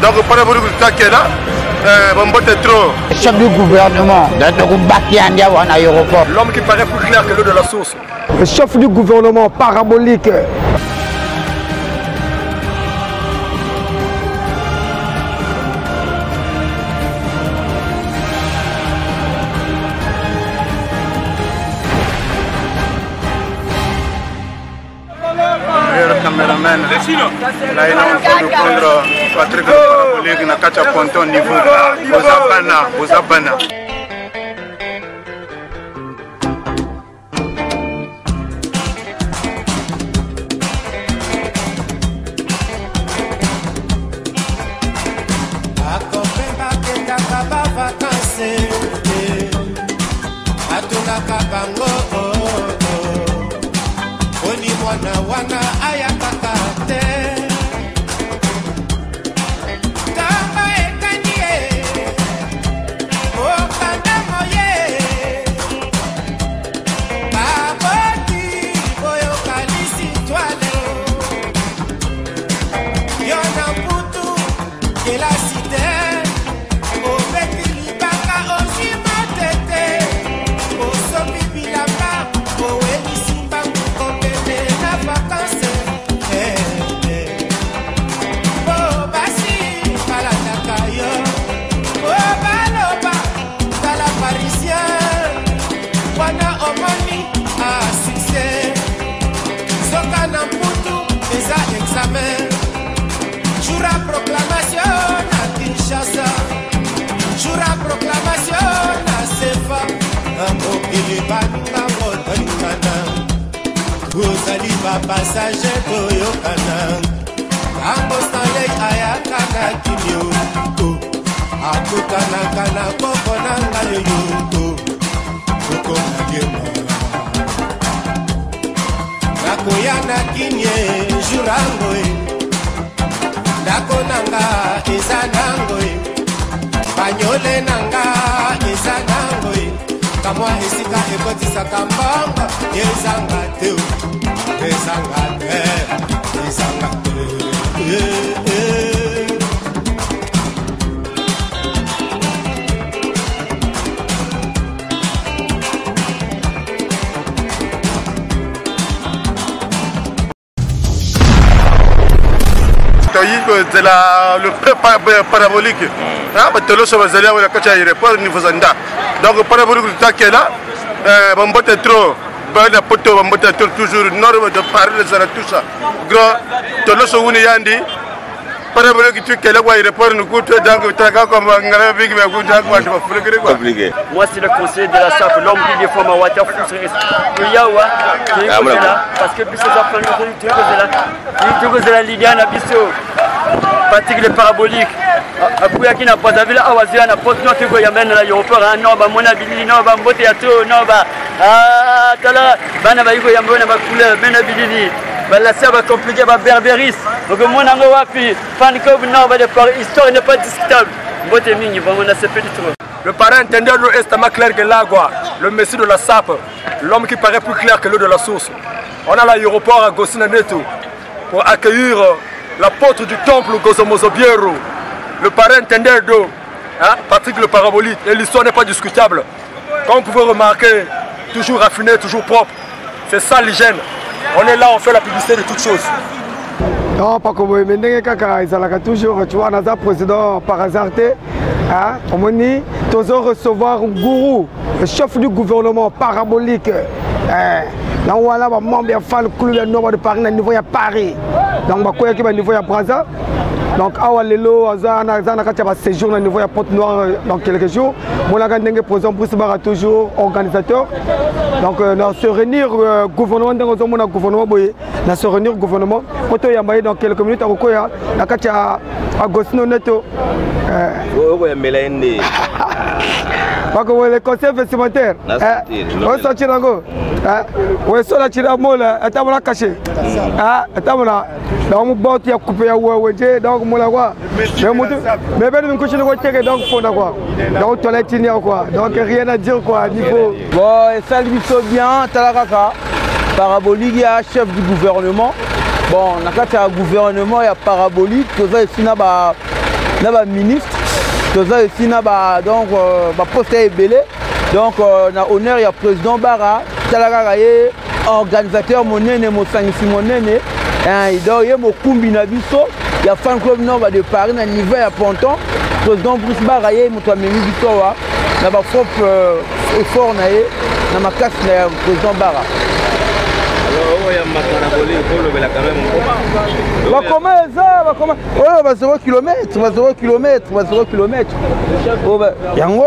Donc parabolique qui est là, trop. Chef du gouvernement, l'aéroport. L'homme qui paraît plus clair que l'eau de la source. Le chef du gouvernement parabolique. Caméraman, là il a de prendre Patrick parabolique na kacha ponton niveau Bozabana. Wana ayakaka te kamba ekanie okanda moye baboti boyokalisi twale yona mputu kelasite obeti libaka osima tete osomi bilamba owelisi mbangu kopene na vakanse bobasi balandaka yo obaloba tala parisien wana omoni asukse soka na mputu eza examen jura proclamation na Kinshasa jura proclamation na sefa mokili baninga motoningana ozali bapassager toyokana ambo stanley ayakana kimio akutanaka na koko na ngai yoyo okonagema nakoya na kinie jurango ndako nanga eza nango banyole nanga eza nango kamwa esika ekotisaka mbanga ezanga te ezanga te ezanga te le pré parabolique. Donc parabolique qui est là, trop. Toujours norme de Paris, les Zaratoucha. Gros, Toloso Yandi. Parabolique qui est là, aéroport nous coûte moi c'est le conseiller de la SAP, l'homme qui est formé à Waterfou, c'est Yawa, qui est là, parce que puis ces enfants nous de la Liliane Abisso, Patrick le parabolique. Après qui n'a pas vu la Awazia, n'a pas de quoi y amène l'aéroport, non, bah mon habili, non, bah mon théâtre, non, bah ah, tala, bah n'a pas eu quoi y amène ma couleur, ben habili. La serre va compliquer, va berbéris. Donc, mon ami Wapi, fan comme non, l'histoire n'est pas discutable. Le parrain intendait l'eau est clair que l'agua, le messie de la SAP, l'homme qui paraît plus clair que l'eau de la source. On a l'aéroport à Gosinaneto pour accueillir l'apôtre du temple Gozomozobiero. Le parrain intendait d'eau, Patrick le parabolique, et l'histoire n'est pas discutable. Comme vous pouvez remarquer, toujours raffiné, toujours propre. C'est ça l'hygiène. On est là, on fait la publicité de toutes choses. Non, pas comme mais ils ont toujours, tu vois, on a président par hasard, on a dit, tous recevoir un gourou, le chef du gouvernement parabolique. Là, on a un membre de club de Paris, au niveau de Paris. Donc, on a un niveau de Brazza. Donc, on a un séjour au niveau de Pointe-Noire dans quelques jours. On a un président Bruce toujours organisateur. Donc, on se réunir gouvernement, on se réunir gouvernement. Dans quelques minutes, on a Agostino Neto. Le conseil vestimentaire. On sortir en go. On sort la tira molle. On a caché. On a coupé à Ouaoué. Donc, on a quoi. Mais ben, on continue à tirer. Donc, il faut quoi. Donc, toilette, quoi. Donc, rien à dire quoi. Niveau. Bon, et ça lui saute bien. Talaraka. Parabolique, il y a chef du gouvernement. Bon, on a un gouvernement, il y a parabolique. Tout ça, ici, na ba ministre toza aussi na ba donc ba poste ebele donc na honneur ya président Bara talaka ye organisateur monene mosangisi monene donc ye mokumbi na biso ya fan club nord de Paris na niveau ya ponton président Bruce Bara ye moto amemi biso wa na ba propre effort na ye na makasi na président Bara. Ba 0 km. Yango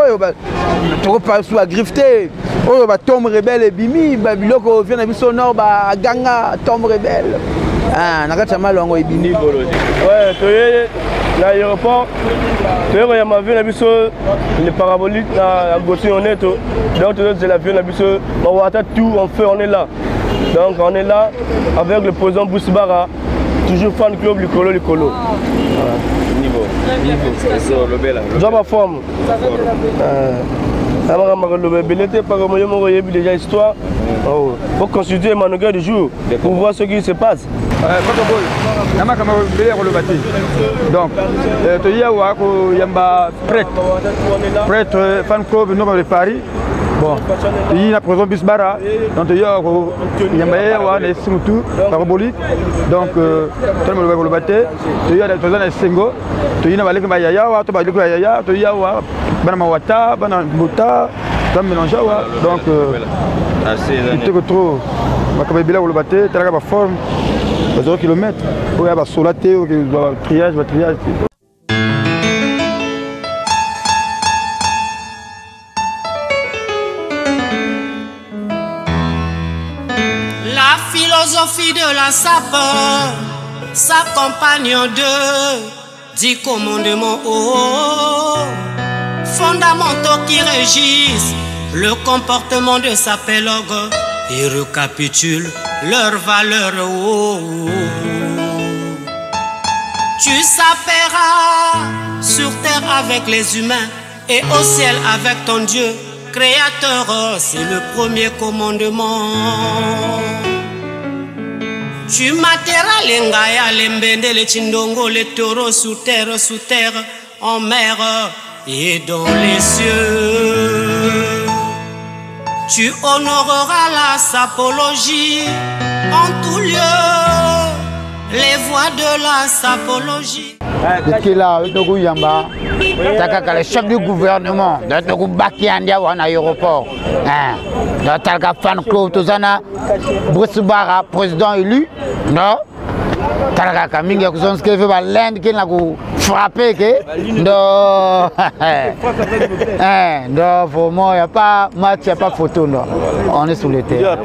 to pas sous la grifté. Oh ba tombe rebelle et bimi ba biloko vient na biso nord ba ganga tombe rebelle. Ah nakata malongo ibini bolo. Ouais, toye l'aéroport. Toye ya ma vie na biso les paraboliques na Gossi honnête. Donc c'est la vie na biso on va tout on fait on est là. Donc on est là avec le président Bruce Bara, toujours fan club Likolo. Niveau. Job à forme. Déjà histoire. Faut consulter Manoga du jour pour voir ce qui se passe. Donc, il y a prêtre fan club Nord de Paris. Bon, il y a la président Bisbara, donc il y a des Simutu, parabolique, donc tout le monde va le battre, il y a des personnes à Sengo, il y a des Yaya, il y a Banamawata, Banambuta, Mélange, donc il te retrouve, il y a le battre, il y a la forme, 0 km, il y a la solaté, il y a le triage. Philosophie de la SAP s'accompagne de 10 commandements fondamentaux qui régissent le comportement de sapélogue et récapitulent leurs valeurs. Tu sapéras sur terre avec les humains et au ciel avec ton Dieu créateur, c'est le premier commandement. Tu materas les ngaya, les mbende, les chindongo, les taureaux sous terre, en mer et dans les cieux. Tu honoreras la sapologie en tout lieu, les voies de la sapologie. Le chef du gouvernement, le Bakiandia à l'aéroport, le fan club, Bruce Bara, président élu, non? Talaka mingi ya kuzonske va land qui n'a frappé que non vraiment y a pas match, y a pas photo, non, on est sous le terrain.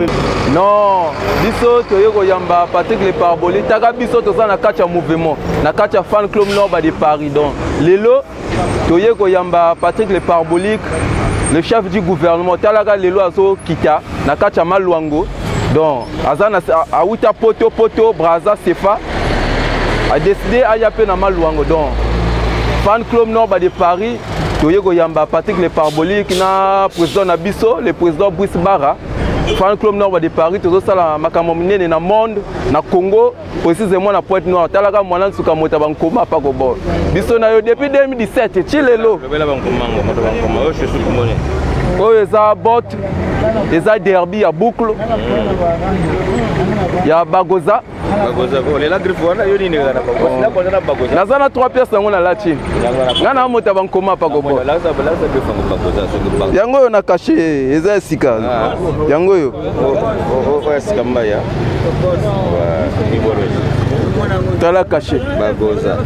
Non, biso toyeko yamba Patrick le parabolique taka biso toza na kati ya mouvement na kati ya fan club nord de Paris. Donc lelo toyeko yamba Patrick le parabolique, le chef du gouvernement talaka lelo azo kita na kati ya Maluango. Donc azana awuta poto Braza Sefa a décidé à yaper na Maluango. Donc fan club nord de Paris toyeko yamba Patrick le parabolique na président na biso le président Bruce Bara. Fan club nord de Paris, tout ça la makamomine dans le monde, na Congo, précisément na Pointe Noire. Talaka mwana nsuka mota bankoma pa ko bo. Biso na yo depuis 2017, chilelo. Oh eza bot, eza derby ya boucle. Ya Bagoza. Bagoza ko lela griffe wana yo ni ngana Bagoza. Nazana 3 pièces ngona lati. Ngana mota bankoma pa ko bo. Yango yo na caché, eza sika. Yango yo. Sika mbaya. Tala caché. Bagoza.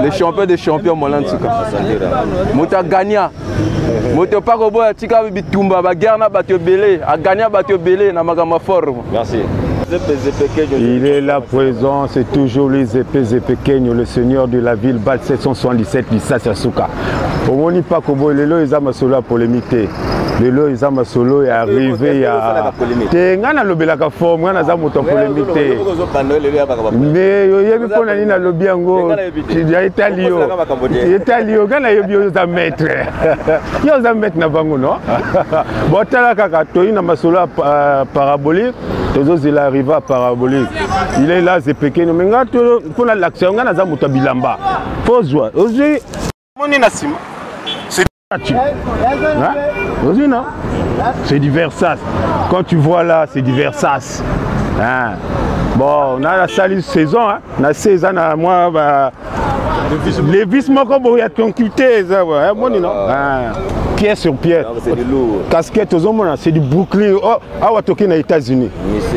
Les champions des champions Molansuka. Mota Gagna. Moto pas ko boya tika bitumba ba guerre na bato belé, a gagner bato belé na magama forme. Merci. Il est là présent, c'est toujours les épées et pequeños, le seigneur de la ville, BAL 777, Lissasa Souka. Au moins, il pas comme le lot, ils ont solo à polémité. Le lot, ils ont solo est arrivé à. T'es le belaka forme, on a za moto polémité. Mais il y a eu qu'on a dit na lobby ango. Il y a Italio. Italio, quand il y a eu za maître. Il y a za maître na bango non. Bon, t'as la kaka, toi, il a solo parabolique. il arrive à parabolique. Il est là, c'est péqueno. Mais pour l'action, on a un bilamba. Faut jouer. C'est du Versace. Quand tu vois là, c'est du Versace. Hein? Bon, on a la salle saison. Hein? On a 16 ans, moi, les vis, moi, comme il y a conquêté, pièce sur pièce. C'est du lourd. Casquette aux hommes, c'est du Brooklyn. Oh, ah, on aux États-Unis.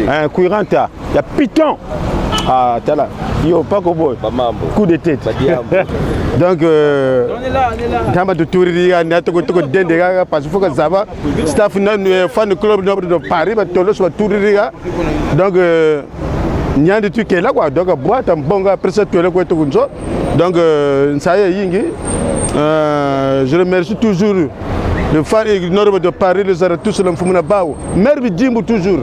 Un courant, il y a Python. Ah, t'as là. Yo, pas cowboy. Coup de tête. Donc, quand on est là, parce qu'il faut que ça va. Staff, fan de club de Paris, donc, il y a des trucs qui sont là, quoi. Donc, boîte, un bon gars, après ça, tu es là, quoi, tout le monde. Donc, ça y est, Yingi. Je remercie toujours le fan de Paris, les Aratus, le Fumuna Bao. Mervi Jimbo toujours.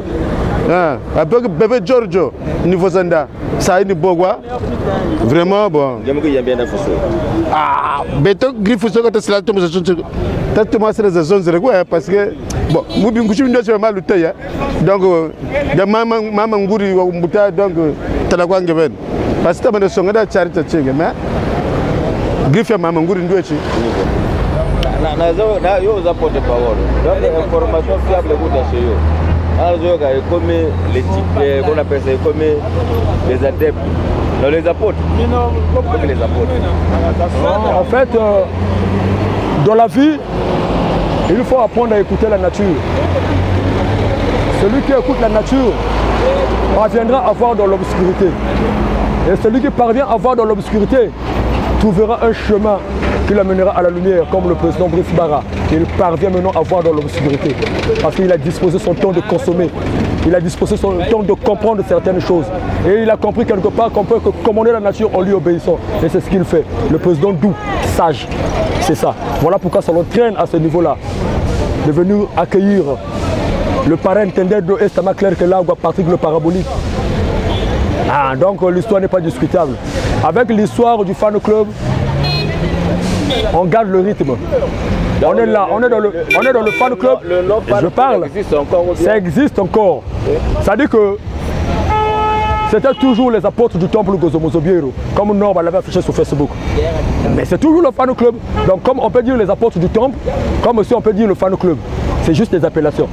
Avec bébé Giorgio, niveau Zanda. Ça y est, Bogwa. Vraiment, bon. Ah, béton, griffe, ce que tu as dit, c'est la zone de quoi, parce que, bon, nous, nous sommes mal lutter. Donc, il y a maman Ngouri, donc, Talaguan Gaven. Parce que tu as son gars de charité, mais, griffe, maman Ngouri, nous aussi. Yo apporte parole. Donc information fiable chez eux. Alors comme les types, qu'on appelle ça comme les adeptes. Non, les apôtres. Comme les apôtres. En fait, dans la vie, il faut apprendre à écouter la nature. Celui qui écoute la nature parviendra à voir dans l'obscurité. Et celui qui parvient à voir dans l'obscurité trouvera un chemin qui l'amènera à la lumière, comme le président Brice Barra. Il parvient maintenant à voir dans l'obscurité, parce qu'il a disposé son temps de consommer, il a disposé son temps de comprendre certaines choses. Et il a compris quelque part qu'on peut commander la nature en lui obéissant. Et c'est ce qu'il fait. Le président doux, sage, c'est ça. Voilà pourquoi ça l'entraîne à ce niveau-là, de venir accueillir le parrain intendant de Estama Claire que là, Patrick le parabolique. Ah, donc l'histoire n'est pas discutable. Avec l'histoire du fan club, on garde le rythme. On est là, on est dans le fan club. Je parle, ça existe encore. Ça dit que c'était toujours les apôtres du temple Gozomozobiero, comme Norba l'avait affiché sur Facebook. Mais c'est toujours le fan club. Donc comme on peut dire les apôtres du temple, comme aussi on peut dire le fan club. C'est juste des appellations.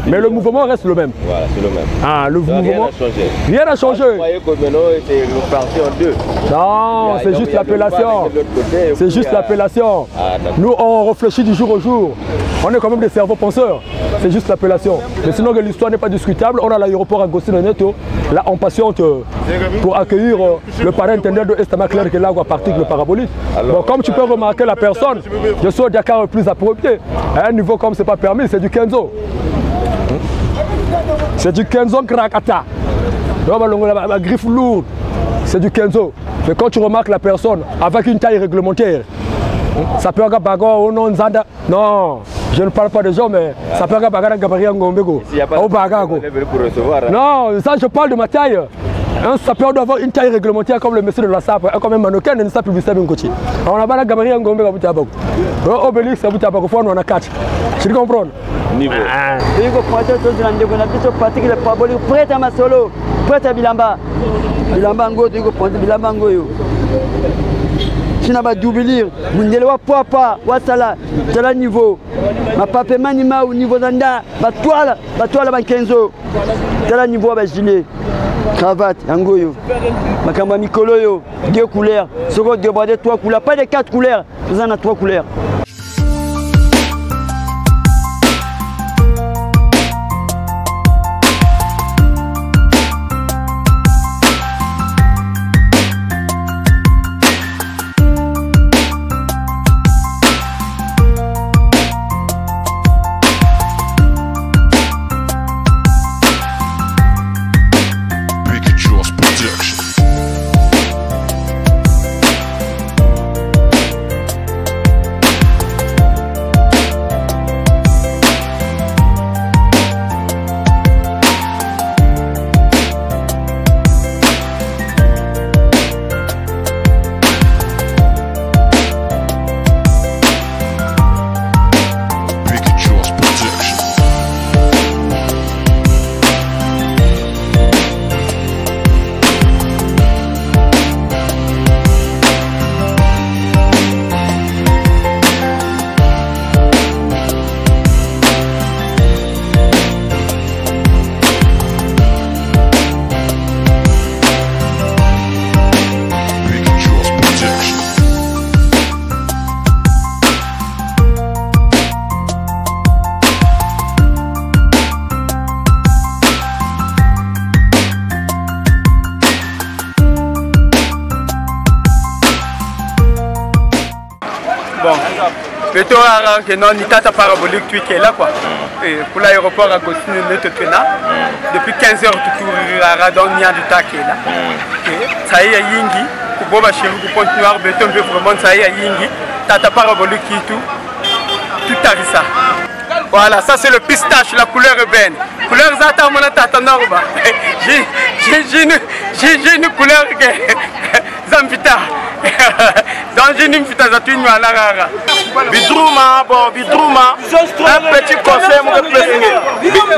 Mais le mouvement reste le même. Voilà, c'est le même. Ah, le mouvement. Rien n'a changé. Rien n'a changé. Vous voyez que maintenant, c'est reparti en deux. Non, c'est juste l'appellation. C'est juste l'appellation. Nous, on réfléchit du jour au jour. On est quand même des cerveaux penseurs. C'est juste l'appellation. Mais sinon, l'histoire n'est pas discutable. On a l'aéroport à Gossina Neto. Là, on patiente pour accueillir le parrain intendant de Estama Claire qui est là où partir le parabolique. Bon, comme tu peux remarquer la personne, je suis au Dakar le plus approprié. À un niveau comme ce n'est pas permis, c'est du Kenzo. C'est du Kenzo Krakata. La griffe lourde, c'est du Kenzo. Mais quand tu remarques la personne avec une taille réglementaire, ça peut avoir bagarre ou non Zanda. Non, je ne parle pas des gens, mais ça peut avoir bagarre Gabriel Ngombego. Non, ça je parle de ma taille. Un sapeur doit avoir une taille réglementaire comme le monsieur de la SAP, comme un mannequin de la publicité de Ngochi. On a pas la Gabriel Ngombego à Boutabago. Obélix à Boutabago, on a 4. Tu comprends? Niveau. Il faut prendre tout le monde, on a Patrick le parabolique, prêt à ma solo, prêt à Bilamba. Bilamba Ngo, il faut prendre Bilamba Ngo. Si on a doublé, vous ne devez pas papa, watala, tel niveau. Ma papa manima au niveau d'anda, ma toile, ma 15 ans. Tel niveau à gilet, cravate, angoyo. Ma kamba mikolo, 2 couleurs. Second, 2 bras de 3 couleurs, pas de 4 couleurs, vous en avez 3 couleurs. beto ara que non ni tata parabolique tu est là quoi. Et pour l'aéroport à Gossin Neto depuis 15 heures tu tourneras dans nia du taquet là. Ça y est yingi pour boba chez vous pour continuer beto vraiment ça y est yingi tata parabolique qui tout arrive ça. Voilà, ça c'est le pistache, la couleur ébène. Couleur zata mon tata norba. J'ai une couleur que Zambita. Dans une fita zatouine à la rara. Bidrouma, bon, Bidrouma, un petit conseil, mon président.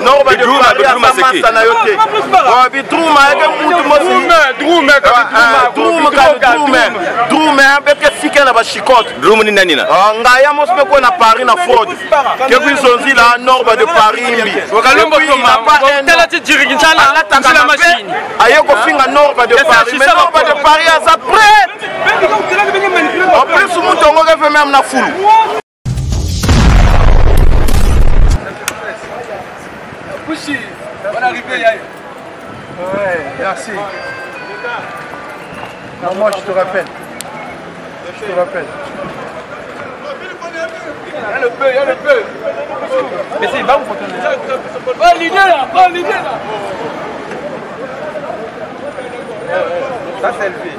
Non, Bidrouma, c'est qui? Bon, Bidrouma, Drouma, avec Fika na Bachikote. Drouma ni nani na? Ngaya mos me ko na Paris na fraude. Que vous sont là nord de Paris mbi. Okalombo to ma tela ti diriginjala la machine. Ayoko finga nord de Paris, mais nord de Paris à sa prête. En plus, tout le monde fait même la foule. On arrive, ouais, merci. Non, moi je te rappelle. Je te rappelle. Il y a le peu, il y a le peu. Mais c'est pas où faut tourner. Oh l'idée là, oh l'idée là. Ça c'est élevé.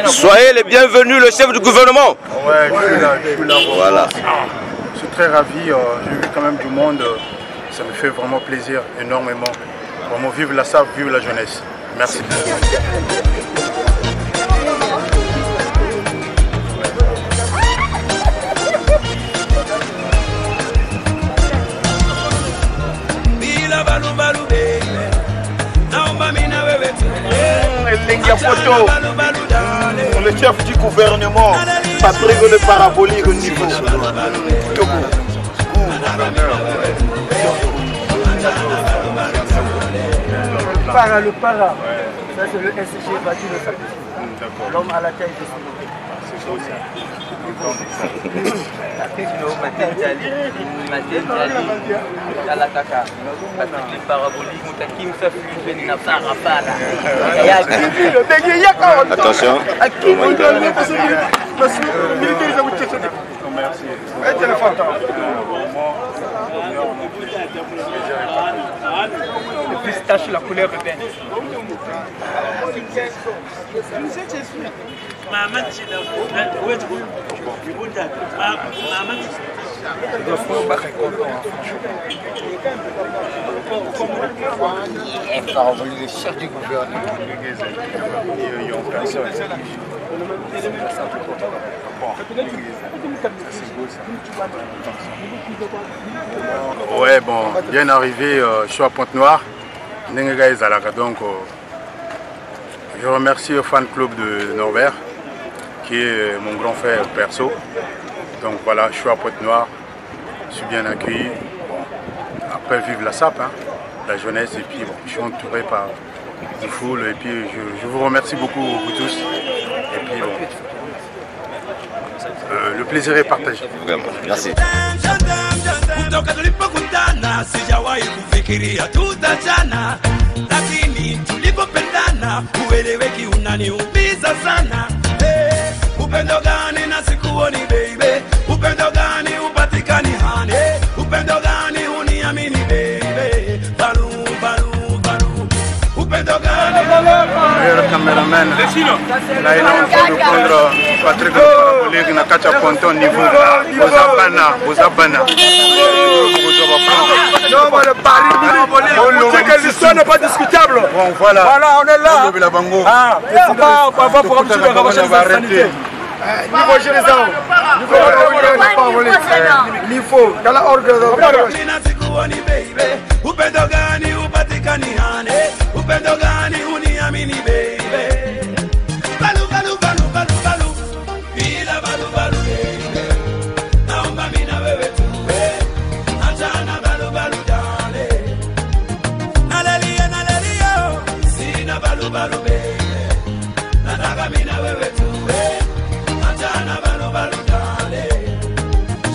Soyez les bienvenus, le chef du gouvernement. Ouais, je suis là. Voilà. Je suis très ravi, j'ai vu quand même du monde, ça me fait vraiment plaisir, énormément. Vraiment, vive la SAP, vive la jeunesse. Merci. Le chef du gouvernement, Patrick le parabolique au niveau. Le para, ça c'est le SG battu de sacrifice. L'homme à la taille de son côté. C'est ça aussi. Attention. Le pistache, la couleur ébène. Le chef du gouvernement. Ouais, bon, bien arrivé, je suis à Pointe-Noire. Donc, je remercie le fan club de Norbert, qui est mon grand frère perso. Donc voilà, je suis à Pointe-Noire, je suis bien accueilli. Bon, après, vive la SAP, hein, la jeunesse, et puis bon, je suis entouré par une foule, et puis je vous remercie beaucoup, vous tous. Et puis bon, le plaisir est partagé. Vraiment, merci. Kutoka tulipokutana sijawahi kufikiria tutachana, lakini tulipopendana ueleweki unaniumiza sana. Hey, upendo gani na sikuoni baby, upendo gani upatikani hani, upendo gani uniamini baby, balu balu balu, upendo gani. Le caméraman, là il est en train de prendre Patrick le parabolique na kacha ponton niveau Bozabana. Non, le Paris, l'histoire n'est pas discutable. Bon, voilà. Voilà, on est là. Ah, on va pour arrêter. Niveau gérer ça. Niveau dans la ordre upendo gani upatikani hane, upendo gani uniamini baby, balu balu balu balu balu, bila balu balu baby, naomba mimi na wewe tuwe, achana balu balu dale, nalelia, sina balu balu baby, nataka mimi na wewe tuwe, achana balu balu dale,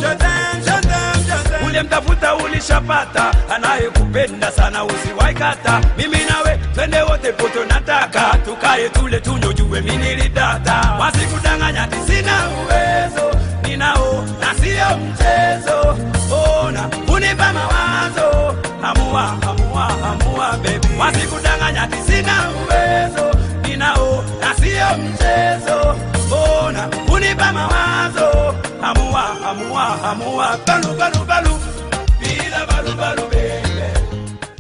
je t'aime, ulimtafuta uli ukishapata anayekupenda sana usiwaikata. Mimi nawe twende wote poto nataka, tukae tule tunywe jue mimi nilidata. Wasikudanganya ati sina uwezo, ninao na sio mchezo. Ona unipa mawazo, amua amua amua baby. Wasikudanganya ati sina uwezo, ninao na sio mchezo. Ona unipa mawazo, amua amua amua. Balu balu balu bila balu balu baby.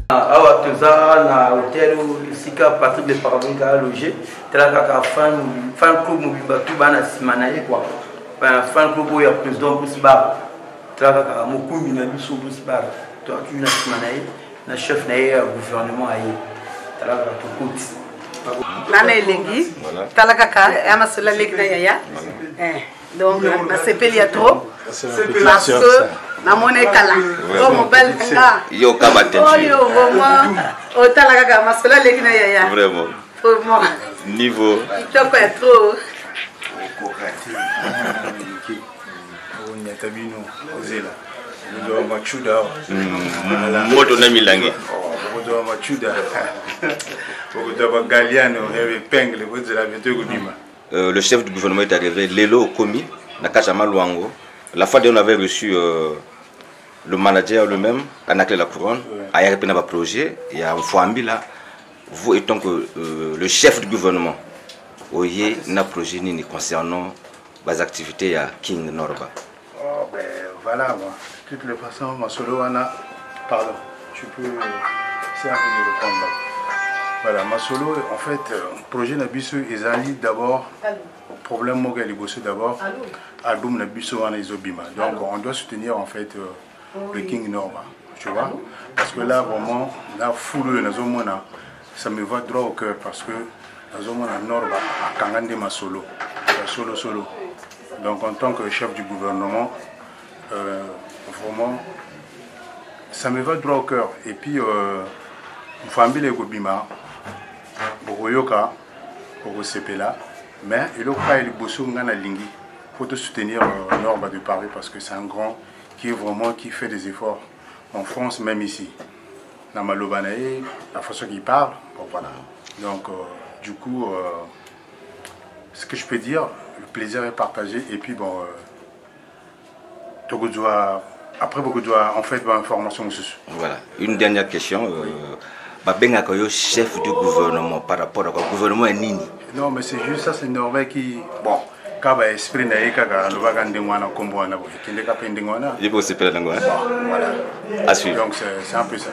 Awa tuza na hotel isika Patrick Le Parabolique a logé. Tela ka fan club mobimba tu bana simana ye quoi. Fan club ya président Bruce Bar. Tela ka mokumbi na biso Bruce Bar. Tu na simana ye na chef na ye gouvernement aye. Tela ka tukuti. Nana elengi tala kaka ama sala lekna yaya donc na sepeli ya trop parce que na mone kala to mobile nga yo kabate yo vraiment o tala kaka masala lekna yaya vraiment niveau to quoi trop Nyatabino ozela ndo machuda moto na milangi ndo machuda ndo Galiano pengle ozela bientôt kudima. Le chef du gouvernement est arrivé, Lelo Komi, Nakachama Luango. La fois où on avait reçu le manager lui-même, Anakle la Couronne, à Yarepena projet, il y a un Fouambi là, vous étant que le chef du gouvernement, Oye, n'a projet ni concernant les activités à King Norba. Oh ben voilà, moi. De toutes les façons, ma solo, pardon, tu peux essayer de répondre là. Voilà, ma solo, en fait, projet Nabiso est allé d'abord, problème Moga Liboso d'abord, Adoum Nabiso en Isobima. Donc on doit soutenir en fait le King Norba, tu vois. Parce que là, vraiment, la foule, ça me va droit au cœur parce que la Norba a Kangande ma solo, solo. Donc en tant que chef du gouvernement, vraiment, ça me va droit au cœur. Et puis, famille les Gobima, Bogoyoka, Bogo Sepela, mais il faut pas le bossu ngana lingi. Faut te soutenir Norba de Paris parce que c'est un grand qui fait des efforts en France, même ici. Dans Malobanae, la façon qu'il parle, bon voilà. Donc du coup, ce que je peux dire, le plaisir est partagé et puis bon, après beaucoup de en fait information aussi. Voilà. Une dernière question. Babenga koyo chef du gouvernement par rapport au gouvernement est nini? Non mais c'est juste ça, c'est Norvège qui bon kaba esprit na yeka lo baga ndengwana kombo na bo kinde ka pendengwana. Il faut se perdre ngwana. Voilà. À suivre. Donc c'est un peu ça.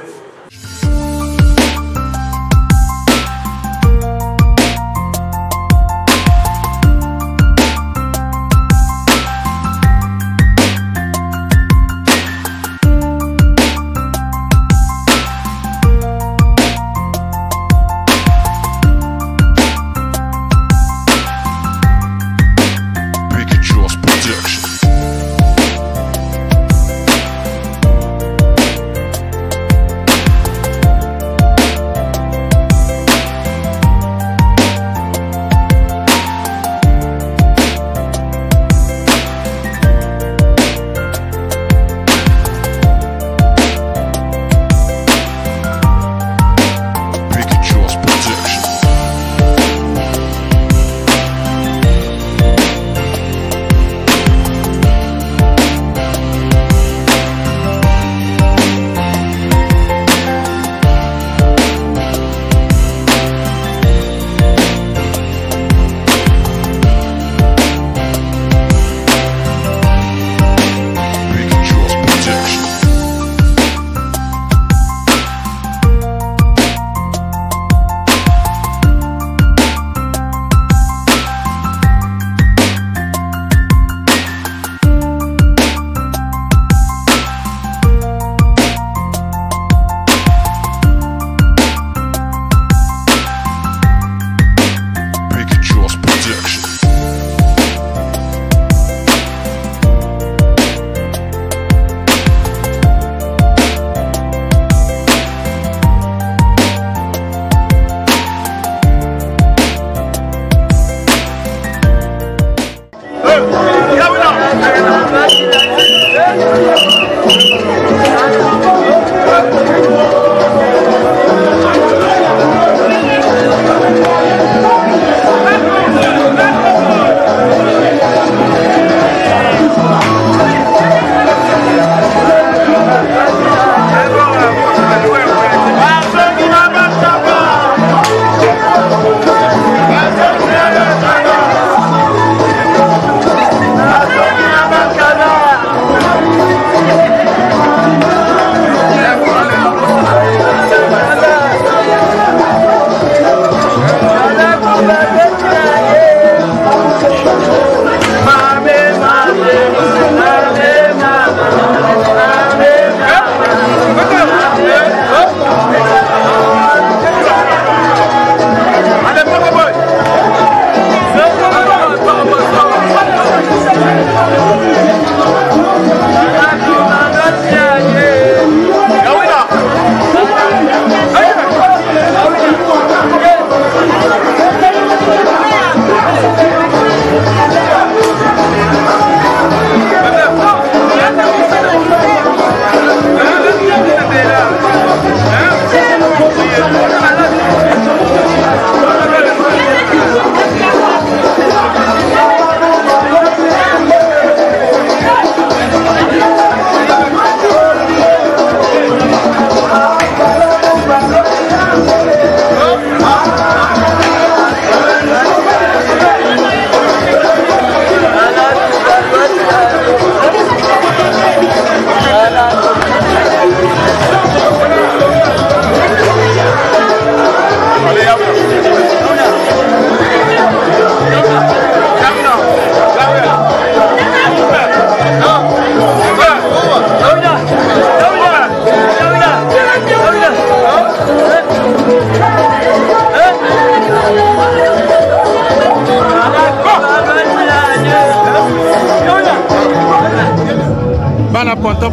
bana ponton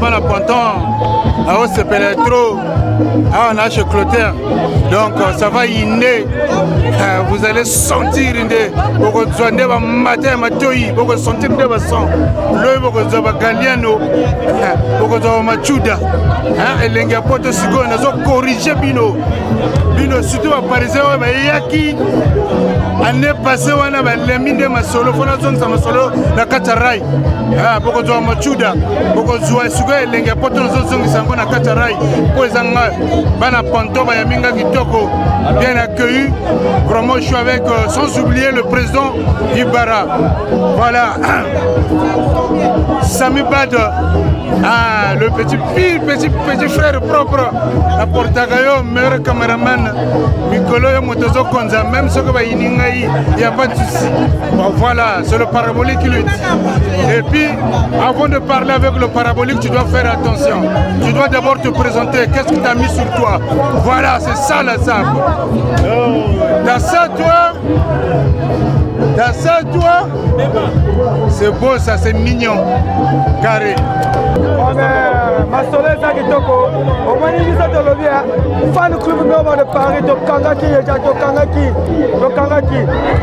ao sepele trop on a chez Clotaire donc ça va inner vous allez sentir beaucoup de matin matoi beaucoup sentir de basson le beaucoup de galiano beaucoup de machuda elenga poto sigo na zo corriger bino surtout à parisien ba yaki année passée wana ba leminde masolo fona zone sa masolo na katarai beaucoup de machuda beaucoup de sigo elenga poto zo zongi sango na katarai po ezanga bana ponto ba yaminga kitoko bien accueilli vraiment je suis avec sans oublier le président Ibara voilà Sami Bad le petit frère propre à Portagayo meilleur caméraman Mikolo Motozo Konza même ce que va il n'y a pas de souci bon, voilà c'est le parabolique qui le dit et puis avant de parler avec le parabolique tu dois faire attention tu dois d'abord te présenter qu'est-ce que tu as mis sur toi voilà c'est ça la sape t'as ça toi c'est beau ça c'est mignon carré Masole za kitoko omani bisa tolobia fan club noma de Paris to kangaki ya to kangaki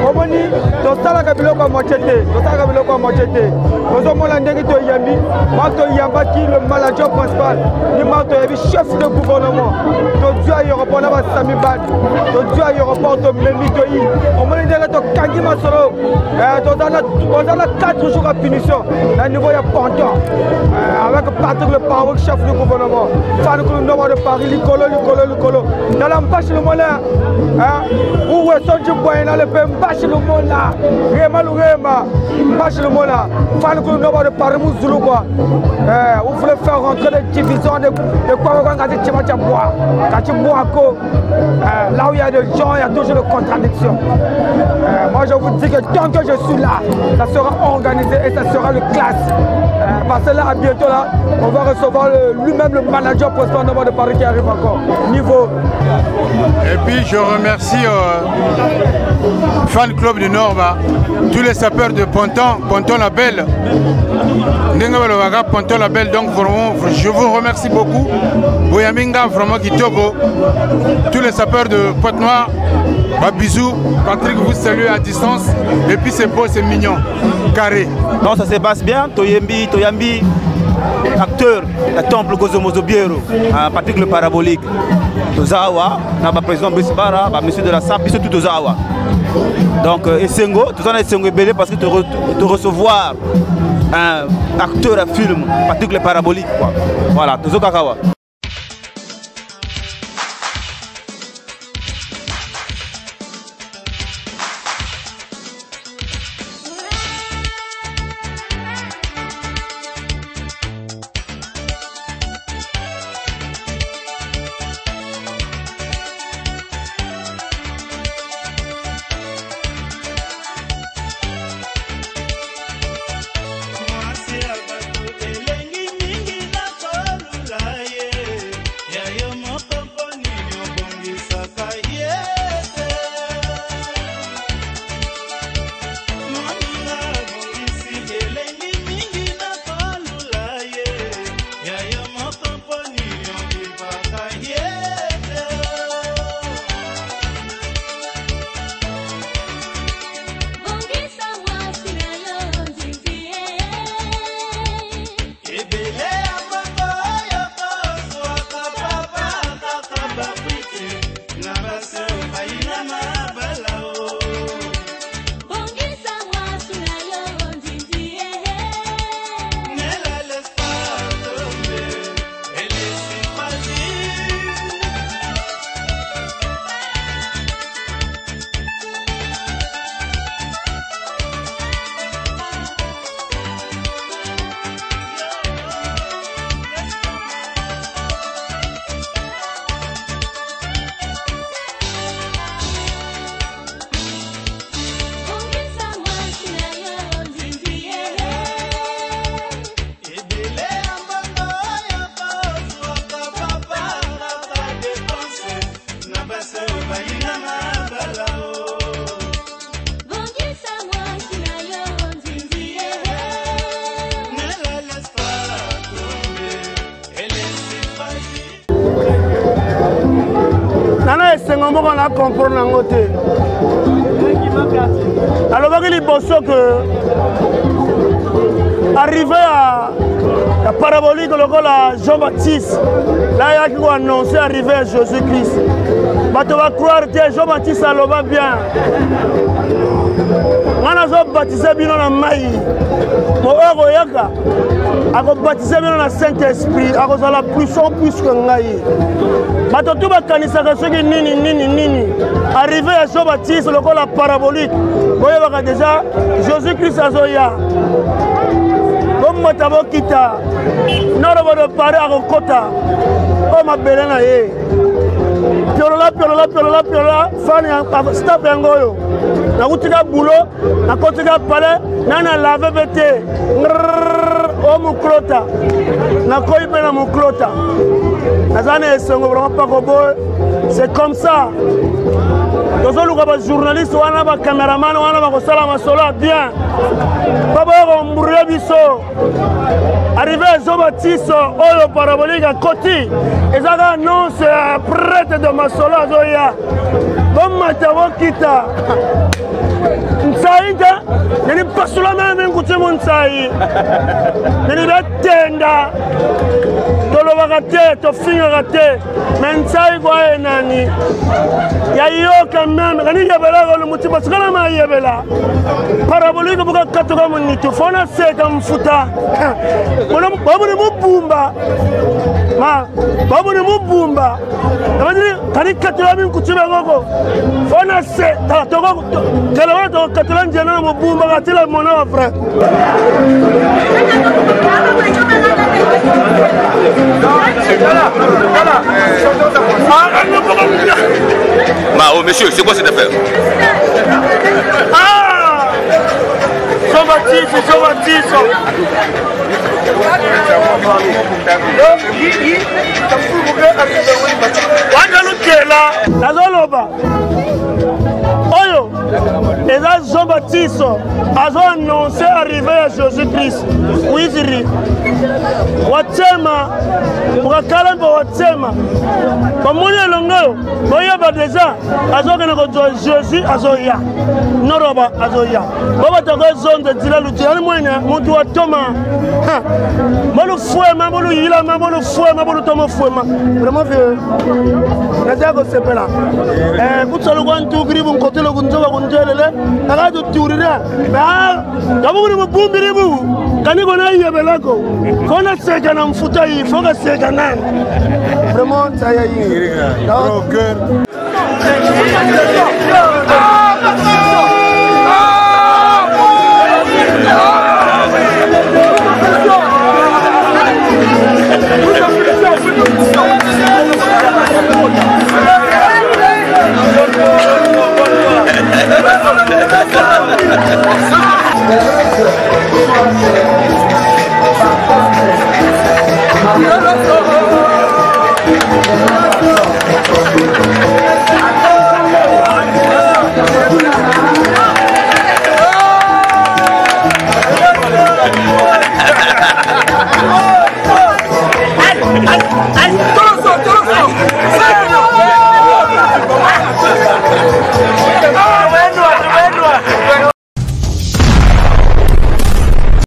omani to sala ka biloko mochete ozo mona ndenge to yambi mato yambaki le manager principal ni mato yabi chef de gouvernement to dio aéroport na ba Sami Bad to dio aéroport to memi to yi omani ndenge to kangi masolo to dana 4 jours à punition na niveau ya ponton avec Patrick le Parole, chef du gouvernement, fan club noma de Paris, Licolo. Dans la mbâche le mola, où est son Djiboué, dans le pays, mbâche le mola, Rema, mbâche le mola, fan club noma de Paris, Mouzoulou quoi. Vous voulez faire rentrer des divisions de quoi quand tu vas boire, quand tu bois là où il y a des gens, il y a toujours des contradictions. Moi je vous dis que tant que je suis là, ça sera organisé et ça sera le classe. Parce que là, à bientôt là, on va recevoir lui-même le manager président de Paris qui arrive encore. Niveau. Et puis je remercie Fan Club du Nord, tous les sapeurs de Ponton la Belle. Ponton la Belle, donc vraiment, je vous remercie beaucoup. Boyaminga, vraiment Kitoko. Tous les sapeurs de Pointe-Noire, bisous. Patrick vous salue à distance. Et puis c'est beau, c'est mignon. Carré. Non, ça se passe bien. Toyambi. Acteur du temple Gozomozo Biero, Patrick le parabolique, Tozawa, le président Bissibara, monsieur de la SAP, tout Tozawa. Donc, Essengo, tout ça est Essengo belé parce que de recevoir un acteur à film, Patrick le parabolique, quoi. Voilà, Tozo Kakawa. Elengi mingi na kolula ye likambo moko na comprendre nango te alobaki liboso que arrivé à la parabolique lokola Jean-Baptiste là yaki ko annoncer arrivé à Jésus-Christ bato va croire que Jean-Baptiste aloba bien ngana zo baptiser bino na mai mo ego yaka ako baptiser bino na Saint-Esprit ako zala puissant plus que ngai bato tout bakanisaka soki nini arrivé à Jean-Baptiste lokola parabolique boyebaka déjà Jésus-Christ azoya bomota bokita norobo de pare akokota o mabele na ye piolola fani stop yango oyo nakutika bulo nakotika pale nana lave bete o muklota nakoyi mpe na muklota naza na esengo vraiment pako boye c'est comme ça tozoluka bajournaliste wana bacaméraman wana bakosala masolo ya bien babokombrule biso arrivé à Jean-Baptiste oyo parabolique akoti ezaka annonce prêtre de masolo azoya bomata bokita nsai te nini pasula meme nkutimo nsai nini betenda tolobaka te tofingaka te me nsai kwaye nani yayoka meme kani yebelaka olo mutima sikana ma yebela parabolique buka katoka munitu fona seka mfuta babuni mubumba babuni mubumba kani katola mi nkutime ngoko fona se toko kelewa toko katola njena na mubumba katila mona wa frère Oh monsieur, c'est quoi cette affaire? Ah Jean-Baptiste wangalukela nazoloba oyo eza Jean-Baptiste azo annoncer arrivé à Jésus-Christ wiziri watema mukakalambo watema bamoni elongo oyo boyeba deja azokende kozwa Jésus azoya noroba azoya bobatoko ezonde dila luti ali mwene mutu watoma bolufuema boluyilama bolufuema bolutomofuema vraiment vieux nazia kosepela kutsalukwa ntukiri bunkotele kunzoka kunjelele akatuturire kabukuni mubumbiri bu kaniko na yebelako fona seka na mfuta yi foka seka nani vraiment saya yi